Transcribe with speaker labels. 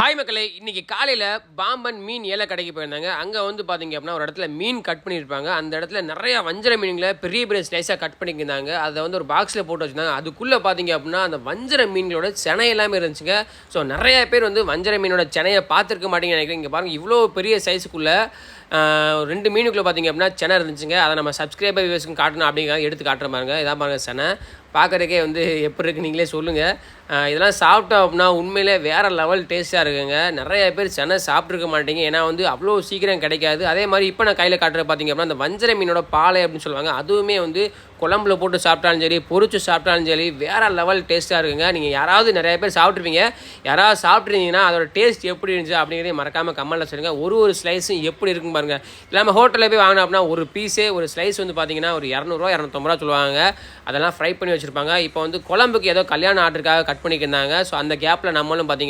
Speaker 1: Hi மக்களே, இன்னைக்கு காலையில் பாம்பன் மீன் ஏல கடைக்கு போயிருந்தாங்க. அங்கே வந்து பார்த்தீங்க அப்படின்னா ஒரு இடத்துல மீன் கட் பண்ணியிருப்பாங்க. அந்த இடத்துல நிறைய வஞ்சர மீன்களை பெரிய பெரிய ஸ்லைஸாக கட் பண்ணியிருந்தாங்க. அதை வந்து ஒரு பாக்ஸில் போட்டு வச்சுருந்தாங்க. அதுக்குள்ளே பார்த்தீங்க அப்படின்னா அந்த வஞ்சர மீன்களோட செனை எல்லாமே இருந்துச்சுங்க. ஸோ நிறைய பேர் வந்து வஞ்சர மீனோட செனையை பார்த்துருக்க மாட்டீங்கன்னு நினைக்கிறேன். இங்கே பாருங்கள், இவ்வளோ பெரிய சைஸுக்குள்ளே 2 மீனுக்குள்ளே பார்த்தீங்க அப்படின்னா செனை இருந்துச்சுங்க. அதை நம்ம சப்ஸ்கிரைபர் வியூவர்ஸ்க்கு காட்டணும் அப்படிங்கிறத எடுத்து காட்டுற பாருங்க. இதான் பாருங்கள் செனை. பார்க்குறதுக்கே வந்து எப்படி இருக்குது நீங்களே சொல்லுங்கள். இதெல்லாம் சாப்பிட்டோம் அப்படின்னா உண்மையிலே வேறு லெவல் டேஸ்ட்டாக இருக்குங்க. நிறைய பேர் செனை சாப்பிட்ருக்க மாட்டீங்க. ஏன்னா வந்து அவ்வளோ சீக்கிரம் கிடைக்காது. அதே மாதிரி இப்போ நான் கையில் காட்டுறது பார்த்தீங்க அப்படின்னா அந்த வஞ்சர மீனோட பாலை அப்படின்னு சொல்லுவாங்க. அதுவுமே வந்து குழம்புல போட்டு சாப்பிட்டாலும் சரி, பொரிச்சு சாப்பிட்டாலும் சரி, வேறு லெவல் டேஸ்ட்டாக இருக்குங்க. நீங்கள் யாராவது நிறைய பேர் சாப்பிட்ருப்பீங்க. யாராவது சாப்பிட்ருந்தீங்கன்னா அதோட டேஸ்ட் எப்படி இருந்துச்சு அப்படிங்கிறதையும் மறக்காமல் கமெண்ட்டில் சொல்லுங்கள். ஒரு ஸ்லைஸும் எப்படி இருக்குன்னு பாருங்கள். இல்லாமல் ஹோட்டலில் போய் வாங்கினோம் அப்படின்னா ஒரு பீஸே ஒரு ஸ்லைஸ் வந்து பார்த்தீங்கன்னா ஒரு 200 250 சொல்லுவாங்க. அதெல்லாம் ஃப்ரை பண்ணி வச்சுருப்பாங்க. இப்போ வந்து குழம்புக்கு ஏதோ கல்யாண ஆர்டருக்காக கட் பண்ணியிருந்தாங்க. ஸோ அந்த கேப்பில் நம்மளும் பார்த்தீங்க